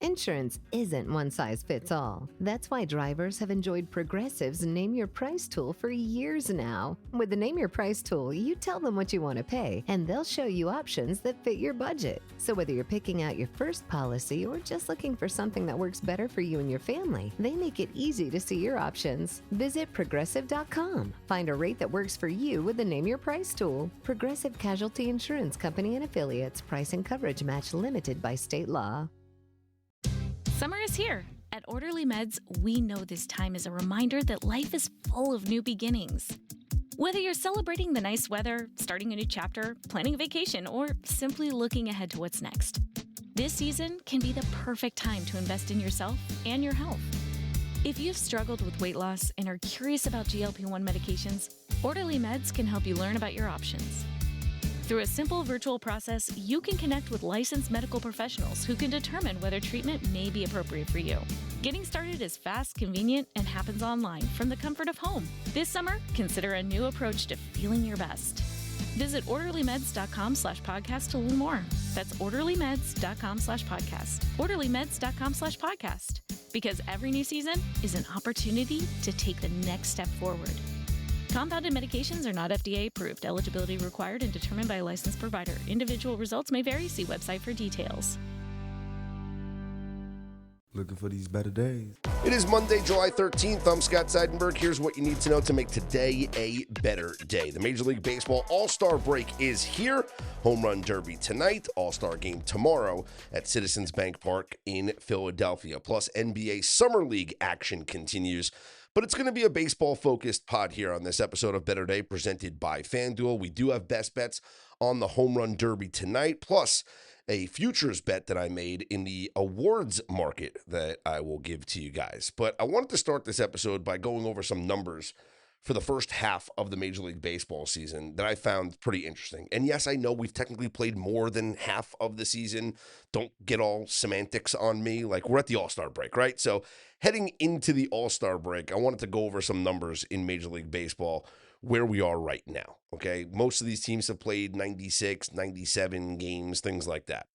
Insurance isn't one size fits all. That's why drivers have enjoyed Progressive's Name Your Price tool for years now. With the Name Your Price tool, you tell them what you want to pay, and they'll show you options that fit your budget. So whether you're picking out your first policy or just looking for something that works better for you and your family, they make it easy to see your options. Visit Progressive.com. Find a rate that works for you with the Name Your Price tool. Progressive Casualty Insurance Company and Affiliates. Price and coverage match limited by state law. Summer is here. At Orderly Meds, we know this time is a reminder that life is full of new beginnings. Whether you're celebrating the nice weather, starting a new chapter, planning a vacation, or simply looking ahead to what's next, this season can be the perfect time to invest in yourself and your health. If you've struggled with weight loss and are curious about GLP-1 medications, Orderly Meds can help you learn about your options. Through a simple virtual process, you can connect with licensed medical professionals who can determine whether treatment may be appropriate for you. Getting started is fast, convenient, and happens online from the comfort of home. This summer, consider a new approach to feeling your best. Visit orderlymeds.com/podcast to learn more. That's orderlymeds.com/podcast. orderlymeds.com/podcast. Because every new season is an opportunity to take the next step forward. Compounded medications are not FDA approved. Eligibility required and determined by a licensed provider. Individual results may vary. See website for details. Looking for these better days. It is Monday, July 13th. I'm Scott Seidenberg. Here's what you need to know to make today a better day. The Major League Baseball All-Star break is here. Home Run Derby tonight. All-Star game tomorrow at Citizens Bank Park in Philadelphia. Plus, NBA Summer League action continues. But it's going to be a baseball-focused pod here on this episode of Better Day presented by FanDuel. We do have best bets on the Home Run Derby tonight, plus a futures bet that I made in the awards market that I will give to you guys. But I wanted to start this episode by going over some numbers for the first half of the Major League Baseball season that I found pretty interesting. And yes, I know we've technically played more than half of the season. Don't get all semantics on me. Like, we're at the All-Star break, right? So heading into the All-Star break, I wanted to go over some numbers in Major League Baseball where we are right now, okay? Most of these teams have played 96, 97 games, things like that.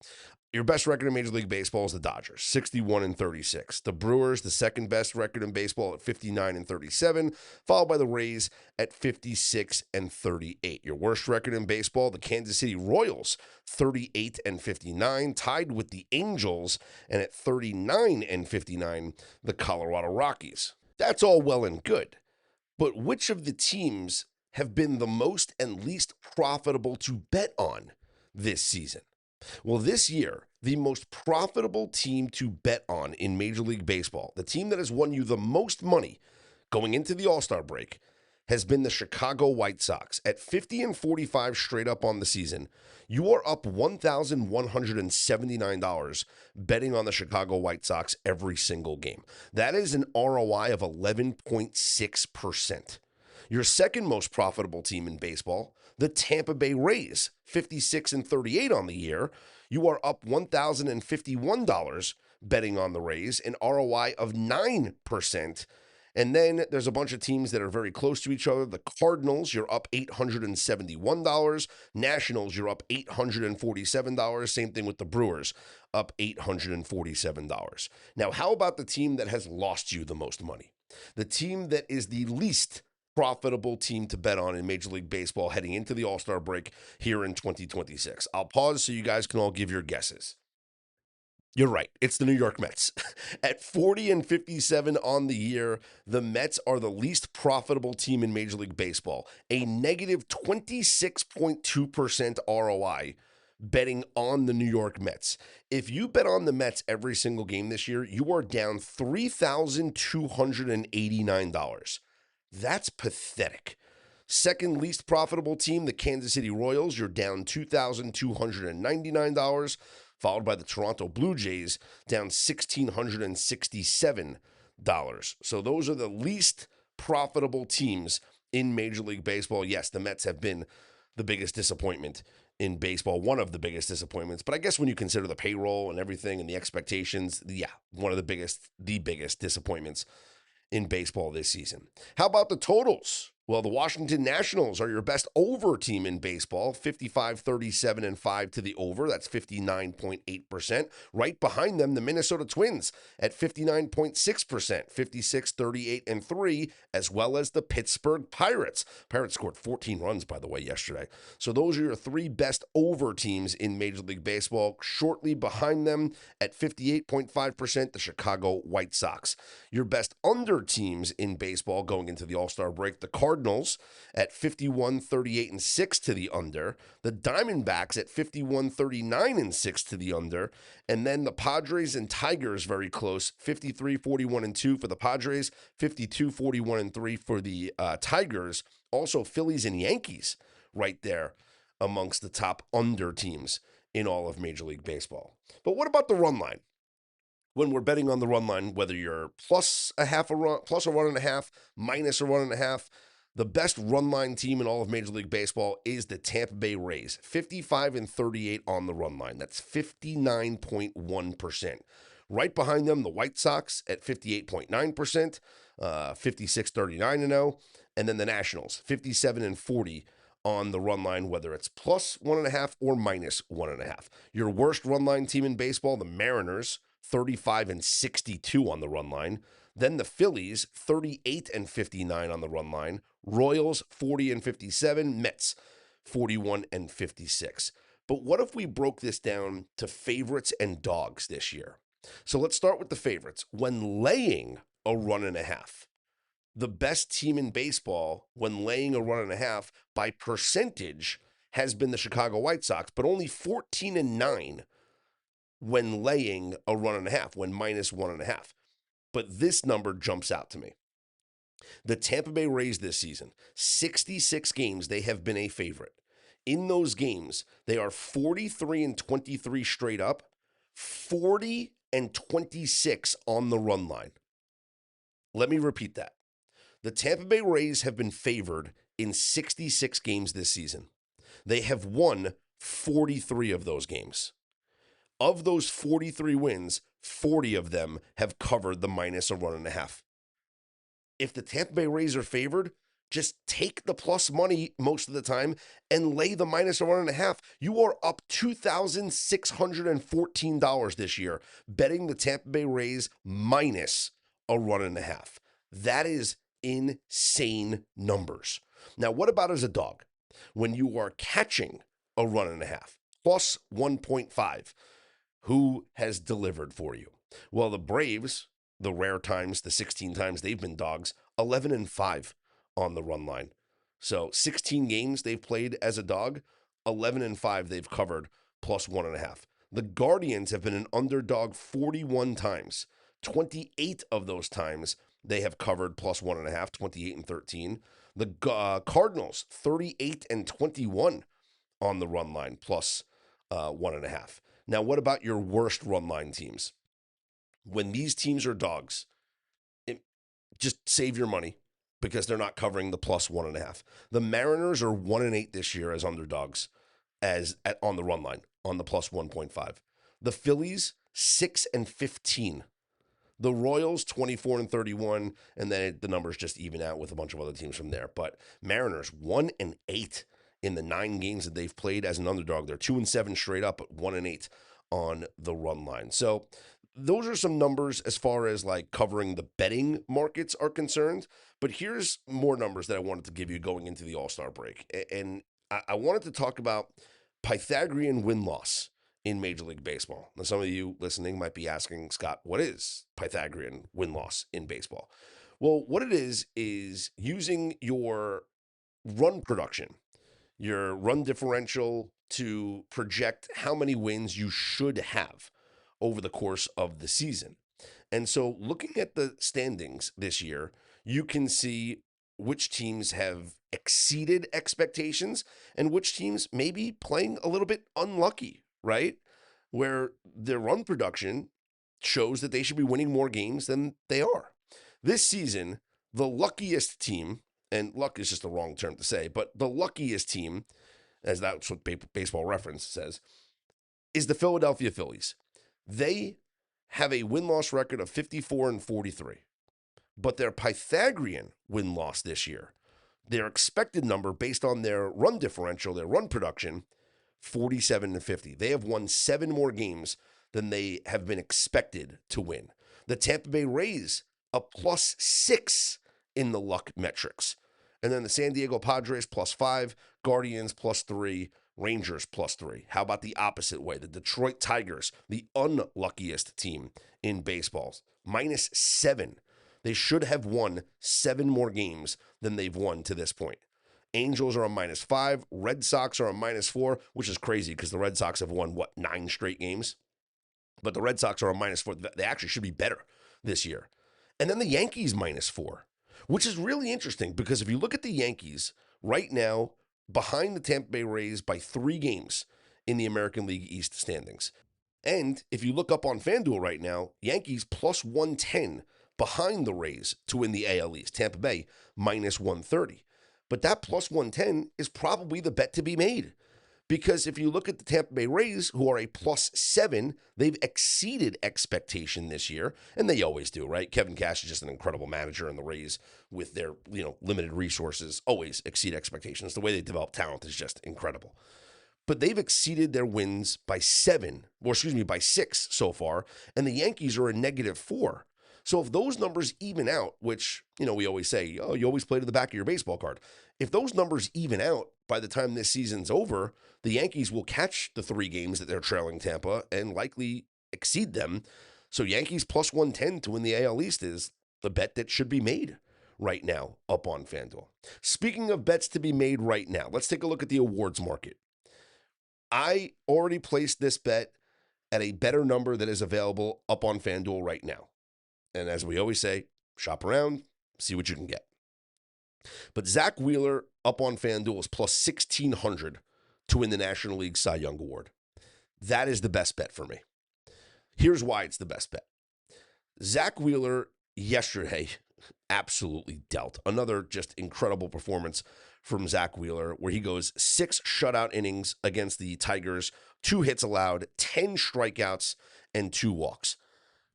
Your best record in Major League Baseball is the Dodgers, 61-36. The Brewers, the second best record in baseball at 59-37, followed by the Rays at 56-38. Your worst record in baseball, the Kansas City Royals, 38-59, tied with the Angels, and at 39-59, the Colorado Rockies. That's all well and good. But which of the teams have been the most and least profitable to bet on this season? Well, this year, the most profitable team to bet on in Major League Baseball, the team that has won you the most money going into the All-Star break, has been the Chicago White Sox. At 50-45 straight up on the season, you are up $1,179 betting on the Chicago White Sox every single game. That is an ROI of 11.6%. Your second most profitable team in baseball, the Tampa Bay Rays, 56-38 on the year. You are up $1,051 betting on the Rays, an ROI of 9%. And then there's a bunch of teams that are very close to each other. The Cardinals, you're up $871. Nationals, you're up $847. Same thing with the Brewers, up $847. Now, how about the team that has lost you the most money? The team that is the least profitable team to bet on in Major League Baseball heading into the All-Star break here in 2026. I'll pause so you guys can all give your guesses. You're right. It's the New York Mets. At 40-57 on the year, the Mets are the least profitable team in Major League Baseball, a negative 26.2% ROI betting on the New York Mets. If you bet on the Mets every single game this year, you are down $3,289. That's pathetic. Second least profitable team, the Kansas City Royals, you're down $2,299, followed by the Toronto Blue Jays, down $1,667. So those are the least profitable teams in Major League Baseball. Yes, the Mets have been the biggest disappointment in baseball, one of the biggest disappointments. But I guess when you consider the payroll and everything and the expectations, one of the biggest disappointments in baseball this season. How about the totals Well, the Washington Nationals are your best over team in baseball, 55, 37, and 5 to the over. That's 59.8%. Right behind them, the Minnesota Twins at 59.6%, 56, 38, and 3, as well as the Pittsburgh Pirates. Pirates scored 14 runs, by the way, yesterday. So those are your three best over teams in Major League Baseball. Shortly behind them at 58.5%, the Chicago White Sox. Your best under teams in baseball going into the All-Star break, the Cardinals at 51, 38, and 6 to the under. The Diamondbacks at 51, 39, and 6 to the under. And then the Padres and Tigers very close, 53, 41, and 2 for the Padres, 52, 41, and 3 for the Tigers. Also, Phillies and Yankees right there amongst the top under teams in all of Major League Baseball. But what about the run line? When we're betting on the run line, whether you're plus a run and a half, minus a run and a half, the best run line team in all of Major League Baseball is the Tampa Bay Rays, 55 and 38 on the run line. That's 59.1%. Right behind them, the White Sox at 58.9%, 56, 39 and 0, and then the Nationals, 57 and 40 on the run line, whether it's plus 1.5 or minus 1.5. Your worst run line team in baseball, the Mariners, 35 and 62 on the run line. Then the Phillies, 38 and 59 on the run line. Royals, 40 and 57. Mets, 41 and 56. But what if we broke this down to favorites and dogs this year? So let's start with the favorites. When laying a run and a half, the best team in baseball when laying a run and a half by percentage has been the Chicago White Sox, but only 14 and 9 when laying a run and a half, when minus 1.5. But this number jumps out to me. The Tampa Bay Rays this season, 66 games, they have been a favorite. In those games, they are 43 and 23 straight up, 40 and 26 on the run line. Let me repeat that. The Tampa Bay Rays have been favored in 66 games this season. They have won 43 of those games. Of those 43 wins, 40 of them have covered the minus a run and a half. If the Tampa Bay Rays are favored, just take the plus money most of the time and lay the minus a run and a half. You are up $2,614 this year betting the Tampa Bay Rays minus a run and a half. That is insane numbers. Now, what about as a dog? When you are catching a run and a half, plus 1.5, who has delivered for you? Well, the Braves, the rare times, the 16 times they've been dogs, 11 and 5 on the run line. So 16 games they've played as a dog, 11 and 5 they've covered, plus 1.5. The Guardians have been an underdog 41 times. 28 of those times they have covered plus 1.5, 28 and 13. The Cardinals, 38 and 21 on the run line, plus 1.5. Now, what about your worst run line teams? When these teams are dogs, just save your money because they're not covering the plus 1.5. The Mariners are 1 and 8 this year as underdogs on the run line, on the plus 1.5. The Phillies, 6 and 15. The Royals, 24 and 31, and then the numbers just even out with a bunch of other teams from there. But Mariners, 1 and 8 in the 9 games that they've played as an underdog. They're 2 and 7 straight up, but 1 and 8 on the run line. So those are some numbers as far as like covering the betting markets are concerned. But here's more numbers that I wanted to give you going into the All-Star break. And I wanted to talk about Pythagorean win-loss in Major League Baseball. Now, some of you listening might be asking, Scott, what is Pythagorean win-loss in baseball? Well, what it is using your run production, your run differential to project how many wins you should have over the course of the season. And so looking at the standings this year, you can see which teams have exceeded expectations and which teams may be playing a little bit unlucky, right? Where their run production shows that they should be winning more games than they are. This season, the luckiest team, and luck is just the wrong term to say, but the luckiest team, as that's what Baseball Reference says, is the Philadelphia Phillies. They have a win-loss record of 54 and 43, but their Pythagorean win-loss this year, Their expected number based on their run differential, their run production, 47-50. They have won 7 more games than they have been expected to win. The Tampa Bay Rays, a +6 in the luck metrics. And then the San Diego Padres +5, Guardians +3, Rangers +3. How about the opposite way? The Detroit Tigers, the unluckiest team in baseball, -7. They should have won 7 more games than they've won to this point. Angels are a -5. Red Sox are a -4, which is crazy because the Red Sox have won, 9 straight games? But the Red Sox are a -4. They actually should be better this year. And then the Yankees -4, which is really interesting because if you look at the Yankees right now, behind the Tampa Bay Rays by 3 games in the American League East standings. And if you look up on FanDuel right now, Yankees +110 behind the Rays to win the AL East. Tampa Bay -130. But that +110 is probably the bet to be made. Because if you look at the Tampa Bay Rays, who are a +7, they've exceeded expectation this year, and they always do, right? Kevin Cash is just an incredible manager, and the Rays, with their limited resources, always exceed expectations. The way they develop talent is just incredible. But they've exceeded their wins by 6 so far, and the Yankees are a -4. So if those numbers even out, which, we always say, oh, you always play to the back of your baseball card. If those numbers even out by the time this season's over, the Yankees will catch the 3 games that they're trailing Tampa and likely exceed them. So Yankees +110 to win the AL East is the bet that should be made right now up on FanDuel. Speaking of bets to be made right now, let's take a look at the awards market. I already placed this bet at a better number that is available up on FanDuel right now. And as we always say, shop around, see what you can get. But Zach Wheeler up on FanDuel is +1,600 to win the National League Cy Young Award. That is the best bet for me. Here's why it's the best bet. Zach Wheeler yesterday absolutely dealt. Another just incredible performance from Zach Wheeler, where he goes 6 shutout innings against the Tigers, 2 hits allowed, 10 strikeouts, and 2 walks.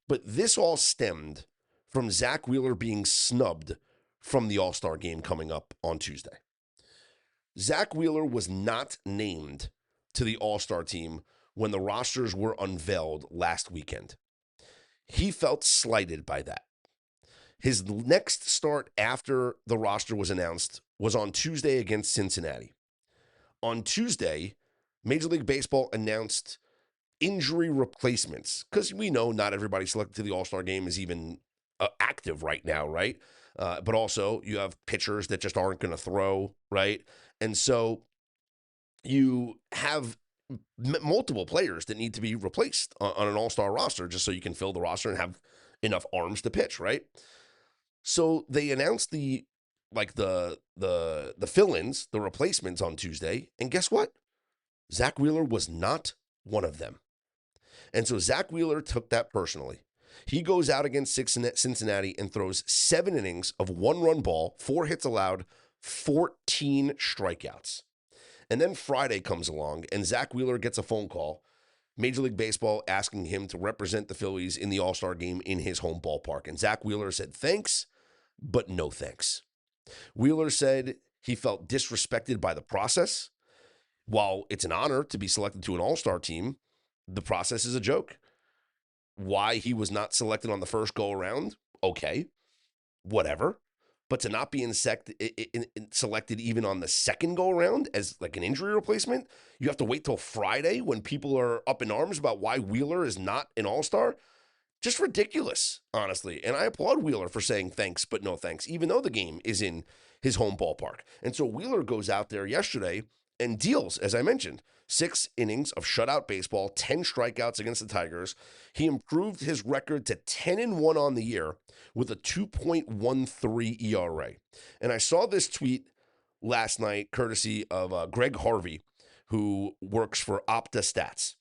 But this all stemmed from Zach Wheeler being snubbed from the All-Star game coming up on Tuesday. Zach Wheeler was not named to the All-Star team when the rosters were unveiled last weekend. He felt slighted by that. His next start after the roster was announced was on Tuesday against Cincinnati. On Tuesday, Major League Baseball announced injury replacements, because we know not everybody selected to the All-Star game is even active right now, right? But also you have pitchers that just aren't going to throw, right? And so you have multiple players that need to be replaced on an All-Star roster just so you can fill the roster and have enough arms to pitch, right? So they announced the fill-ins, the replacements on Tuesday, and guess what? Zach Wheeler was not one of them. And so Zach Wheeler took that personally. He goes out against Cincinnati and throws 7 innings of 1-run ball, 4 hits allowed, 14 strikeouts. And then Friday comes along and Zach Wheeler gets a phone call, Major League Baseball asking him to represent the Phillies in the All-Star game in his home ballpark. And Zach Wheeler said, thanks, but no thanks. Wheeler said he felt disrespected by the process. While it's an honor to be selected to an All-Star team, the process is a joke. Why he was not selected on the first go-around, okay, whatever. But to not be selected even on the second go-around as like an injury replacement, you have to wait till Friday when people are up in arms about why Wheeler is not an All-Star. Just ridiculous, honestly. And I applaud Wheeler for saying thanks, but no thanks, even though the game is in his home ballpark. And so Wheeler goes out there yesterday and deals, as I mentioned, 6 innings of shutout baseball, 10 strikeouts against the Tigers. He improved his record to 10-1 on the year with a 2.13 ERA. And I saw this tweet last night, courtesy of Greg Harvey, who works for Opta Stats.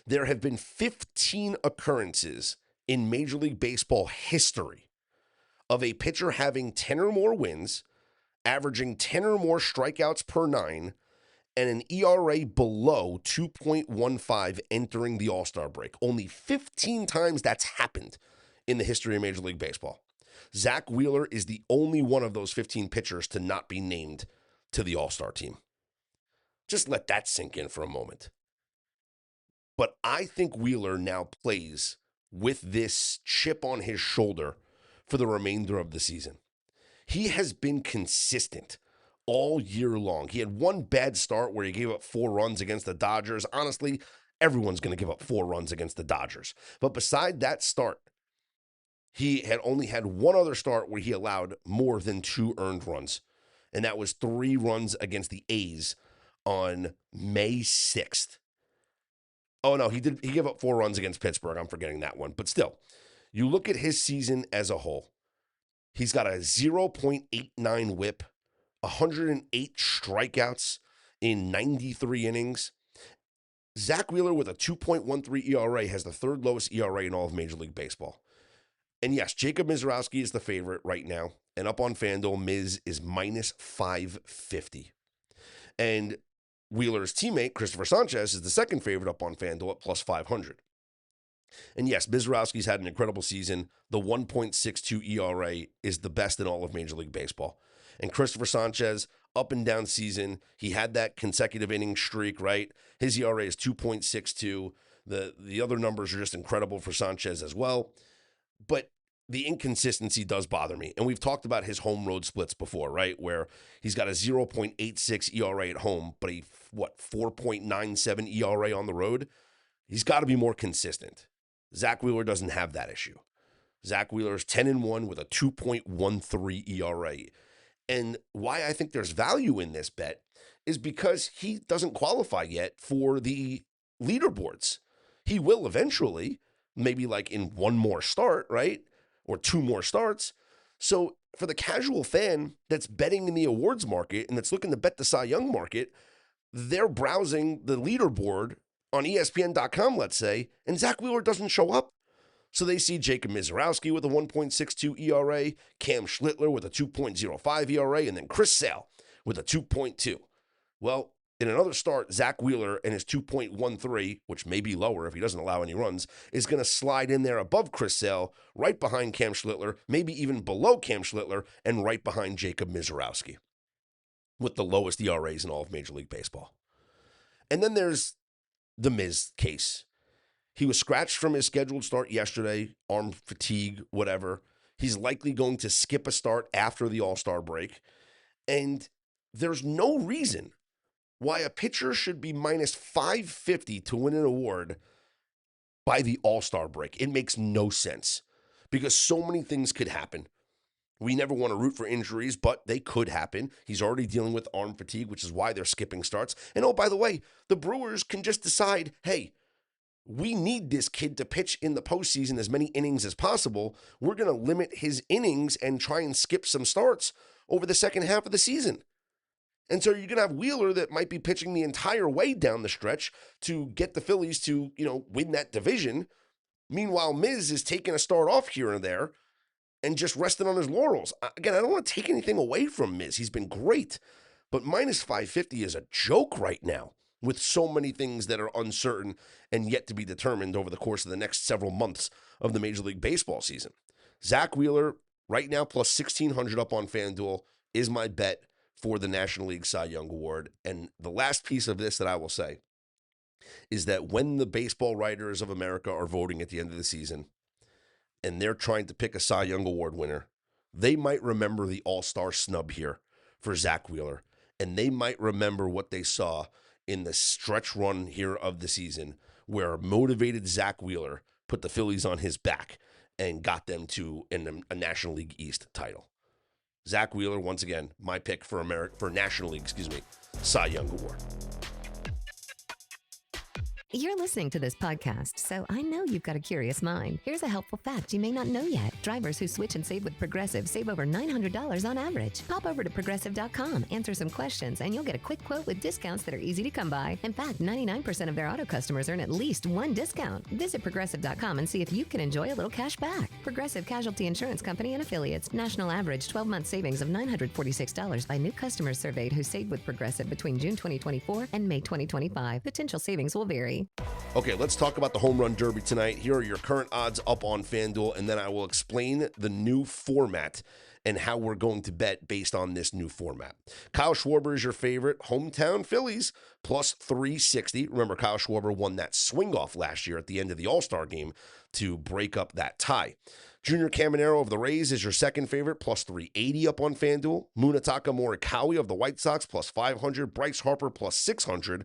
There have been 15 occurrences in Major League Baseball history of a pitcher having 10 or more wins, averaging 10 or more strikeouts per 9, and an ERA below 2.15 entering the All-Star break. Only 15 times that's happened in the history of Major League Baseball. Zach Wheeler is the only one of those 15 pitchers to not be named to the All-Star team. Just let that sink in for a moment. But I think Wheeler now plays with this chip on his shoulder for the remainder of the season. He has been consistent all year long. He had one bad start where he gave up 4 runs against the Dodgers. Honestly, everyone's going to give up 4 runs against the Dodgers. But beside that start, he had only had one other start where he allowed more than 2 earned runs. And that was 3 runs against the A's on May 6th. Oh, no, he gave up 4 runs against Pittsburgh. I'm forgetting that one. But still, you look at his season as a whole. He's got a 0.89 whip, 108 strikeouts in 93 innings. Zach Wheeler with a 2.13 ERA has the 3rd lowest ERA in all of Major League Baseball. And yes, Jacob Mizorowski is the favorite right now. And up on FanDuel, Miz is minus 550. And Wheeler's teammate, Christopher Sanchez, is the second favorite up on FanDuel at plus 500. And yes, Mizorowski's had an incredible season. The 1.62 ERA is the best in all of Major League Baseball. And Christopher Sanchez, up and down season, he had that consecutive inning streak, right? His ERA is 2.62. The other numbers are just incredible for Sanchez as well. But the inconsistency does bother me. And we've talked about his home road splits before, right? Where he's got a 0.86 ERA at home, but a 4.97 ERA on the road. He's got to be more consistent. Zach Wheeler doesn't have that issue. Zach Wheeler is 10-1 with a 2.13 ERA. And why I think there's value in this bet is because he doesn't qualify yet for the leaderboards. He will eventually, maybe like in one more start, right? Or 2 more starts. So for the casual fan that's betting in the awards market and that's looking to bet the Cy Young market, they're browsing the leaderboard on ESPN.com, let's say, and Zach Wheeler doesn't show up. So they see Jacob Mizorowski with a 1.62 ERA, Cam Schlittler with a 2.05 ERA, and then Chris Sale with a 2.2. Well, in another start, Zach Wheeler and his 2.13, which may be lower if he doesn't allow any runs, is going to slide in there above Chris Sale, right behind Cam Schlittler, maybe even below Cam Schlittler, and right behind Jacob Mizorowski, with the lowest ERAs in all of Major League Baseball. And then there's the Miz case. He was scratched from his scheduled start yesterday, arm fatigue, whatever. He's likely going to skip a start after the All-Star break. And there's no reason why a pitcher should be minus 550 to win an award by the All-Star break. It makes no sense because so many things could happen. We never want to root for injuries, but they could happen. He's already dealing with arm fatigue, which is why they're skipping starts. And oh, by the way, the Brewers can just decide, hey, we need this kid to pitch in the postseason as many innings as possible. We're going to limit his innings and try and skip some starts over the second half of the season. And so you're going to have Wheeler that might be pitching the entire way down the stretch to get the Phillies to, win that division. Meanwhile, Miz is taking a start off here and there and just resting on his laurels. Again, I don't want to take anything away from Miz. He's been great. But minus 550 is a joke right now with so many things that are uncertain and yet to be determined over the course of the next several months of the Major League Baseball season. Zach Wheeler, right now, plus 1,600 up on FanDuel, is my bet for the National League Cy Young Award. And the last piece of this that I will say is that when the Baseball Writers of America are voting at the end of the season and they're trying to pick a Cy Young Award winner, they might remember the All-Star snub here for Zach Wheeler, and they might remember what they saw in the stretch run here of the season where motivated Zach Wheeler put the Phillies on his back and got them to a National League East title. Zach Wheeler, once again, my pick for National League, Cy Young Award. You're listening to this podcast, so I know you've got a curious mind. Here's a helpful fact you may not know yet. Drivers who switch and save with Progressive save over $900 on average. Pop over to Progressive.com, answer some questions, and you'll get a quick quote with discounts that are easy to come by. In fact, 99% of their auto customers earn at least one discount. Visit Progressive.com and see if you can enjoy a little cash back. Progressive Casualty Insurance Company and Affiliates. National average 12-month savings of $946 by new customers surveyed who saved with Progressive between June 2024 and May 2025. Potential savings will vary. Derby. Okay, let's talk about the Home Run Derby tonight. Here are your current odds up on FanDuel, and then I will explain the new format and how we're going to bet based on this new format. Kyle Schwarber is your favorite. Hometown Phillies plus 360. Remember, Kyle Schwarber won that swing-off last year at the end of the All-Star game to break up that tie. Junior Caminero of the Rays is your second favorite, plus 380 up on FanDuel. Munetaka Morikawa of the White Sox, plus 500. Bryce Harper, plus 600.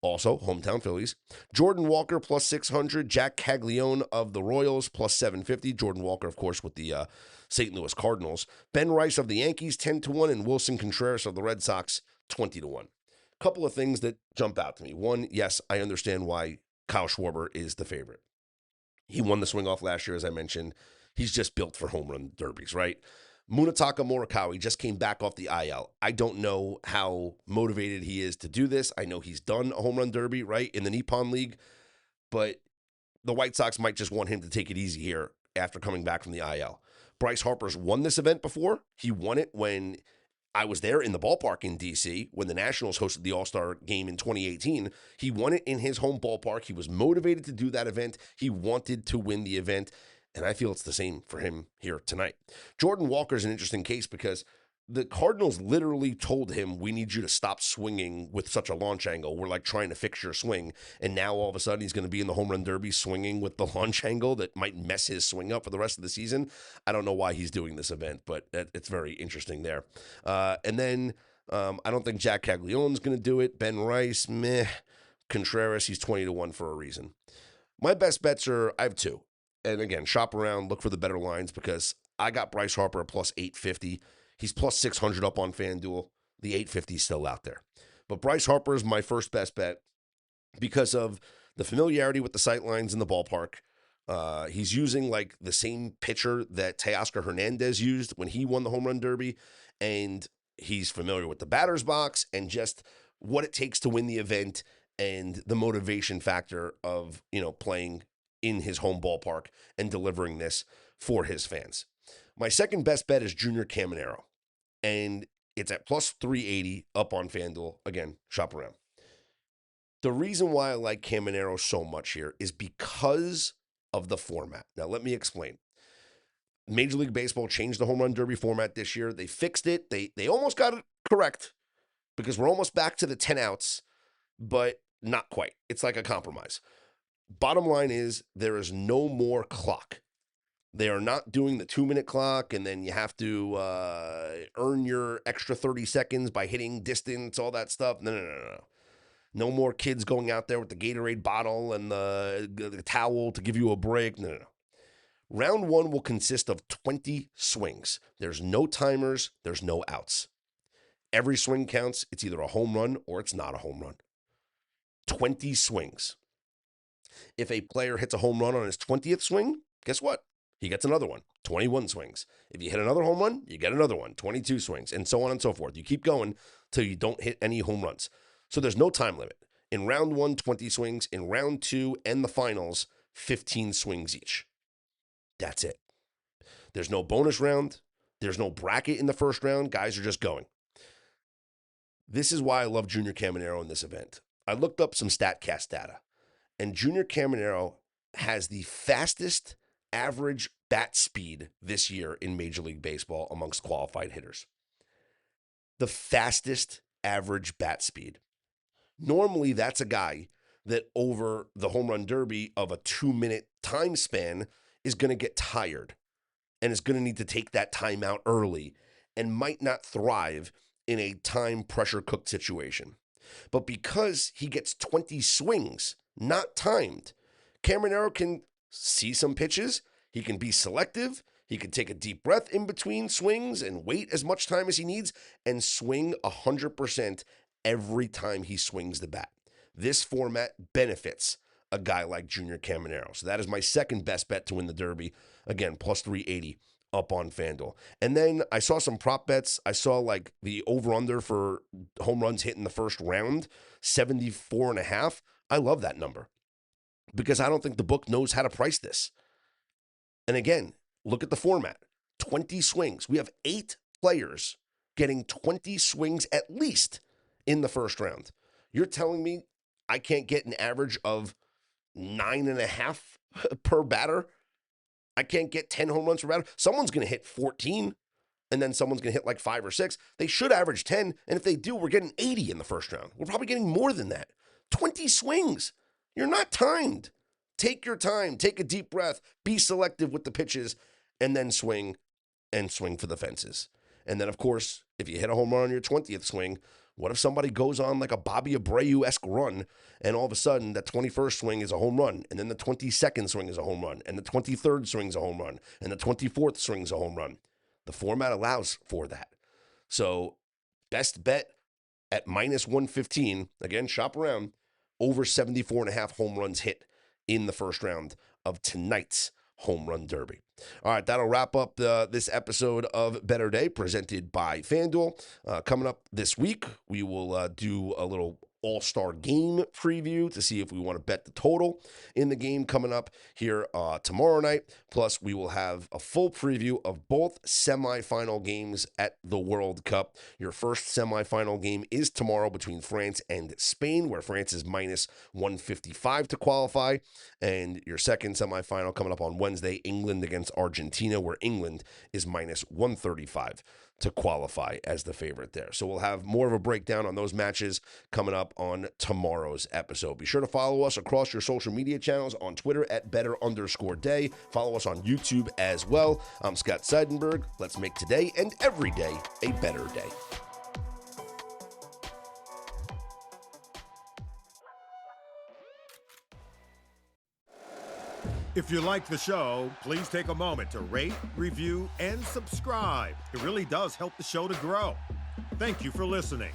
Also, hometown Phillies. Jordan Walker, plus 600. Jack Caglione of the Royals, plus 750. Jordan Walker, of course, with the St. Louis Cardinals. Ben Rice of the Yankees, 10-1. And Wilson Contreras of the Red Sox, 20-1. Couple of things that jump out to me. One, yes, I understand why Kyle Schwarber is the favorite. He won the swing-off last year, as I mentioned. He's just built for home run derbies, right? Munetaka Morikawa just came back off the IL. I don't know how motivated he is to do this. I know he's done a home run derby, right, in the Nippon League, but the White Sox might just want him to take it easy here after coming back from the IL. Bryce Harper's won this event before. He won it when I was there in the ballpark in D.C. when the Nationals hosted the All-Star game in 2018. He won it in his home ballpark. He was motivated to do that event. He wanted to win the event. And I feel it's the same for him here tonight. Jordan Walker is an interesting case because the Cardinals literally told him, we need you to stop swinging with such a launch angle. We're like trying to fix your swing. And now all of a sudden he's going to be in the home run derby swinging with the launch angle that might mess his swing up for the rest of the season. I don't know why he's doing this event, but it's very interesting there. And then I don't think Jack Caglione's going to do it. Ben Rice, meh. Contreras, he's 20-1 for a reason. My best bets I have two. And again, shop around, look for the better lines because I got Bryce Harper at plus 850. He's plus 600 up on FanDuel. The 850 is still out there. But Bryce Harper is my first best bet because of the familiarity with the sight lines in the ballpark. He's using like the same pitcher that Teoscar Hernandez used when he won the home run derby. And he's familiar with the batter's box and just what it takes to win the event and the motivation factor of, playing in his home ballpark and delivering this for his fans. My second best bet is Junior Caminero, and it's at plus 380 up on FanDuel. Again, shop around. The reason why I like Caminero so much here is because of the format. Now, let me explain. Major League Baseball changed the home run derby format this year. They fixed it. They almost got it correct because we're almost back to the 10 outs, but not quite. It's like a compromise. Bottom line is there is no more clock. They are not doing the 2-minute clock, and then you have to earn your extra 30 seconds by hitting distance, all that stuff. No. No more kids going out there with the Gatorade bottle and the towel to give you a break. No. Round one will consist of 20 swings. There's no timers. There's no outs. Every swing counts. It's either a home run or it's not a home run. 20 swings. If a player hits a home run on his 20th swing, guess what? He gets another one, 21 swings. If you hit another home run, you get another one, 22 swings, and so on and so forth. You keep going till you don't hit any home runs. So there's no time limit. In round one, 20 swings. In round two and the finals, 15 swings each. That's it. There's no bonus round. There's no bracket in the first round. Guys are just going. This is why I love Junior Caminero in this event. I looked up some StatCast data. And Junior Caminero has the fastest average bat speed this year in Major League Baseball amongst qualified hitters. The fastest average bat speed. Normally, that's a guy that over the home run derby of a 2-minute time span is going to get tired and is going to need to take that time out early and might not thrive in a time pressure cooked situation. But because he gets 20 swings, not timed, Caminero can see some pitches. He can be selective. He can take a deep breath in between swings and wait as much time as he needs and swing 100% every time he swings the bat. This format benefits a guy like Junior Caminero. So that is my second best bet to win the Derby. Again, plus 380 up on FanDuel. And then I saw some prop bets. I saw like the over-under for home runs hit in the first round, 74.5. I love that number because I don't think the book knows how to price this. And again, look at the format. 20 swings. We have 8 players getting 20 swings at least in the first round. You're telling me I can't get an average of 9.5 per batter. I can't get 10 home runs per batter. Someone's going to hit 14, and then someone's going to hit like 5 or 6. They should average 10, and if they do, we're getting 80 in the first round. We're probably getting more than that. 20 swings. You're not timed. Take your time. Take a deep breath. Be selective with the pitches, and then swing for the fences. And then, of course, if you hit a home run on your 20th swing, what if somebody goes on like a Bobby Abreu-esque run, and all of a sudden that 21st swing is a home run, and then the 22nd swing is a home run, and the 23rd swing is a home run, and the 24th swing is a home run? The format allows for that. So best bet at minus 115, again, shop around, over 74.5 home runs hit in the first round of tonight's Home Run Derby. All right, that'll wrap up this episode of Better Day presented by FanDuel. Coming up this week, we will do a little all-star game preview to see if we want to bet the total in the game coming up here tomorrow night. Plus, we will have a full preview of both semifinal games at the World Cup. Your first semifinal game is tomorrow between France and Spain, where France is minus 155 to qualify. And your second semifinal coming up on Wednesday, England against Argentina, where England is minus 135 to qualify as the favorite there. So we'll have more of a breakdown on those matches coming up on tomorrow's episode. Be sure to follow us across your social media channels on Twitter at better_day. Follow us on YouTube as well. I'm Scott Seidenberg. Let's make today and every day a better day. If you like the show, please take a moment to rate, review, and subscribe. It really does help the show to grow. Thank you for listening.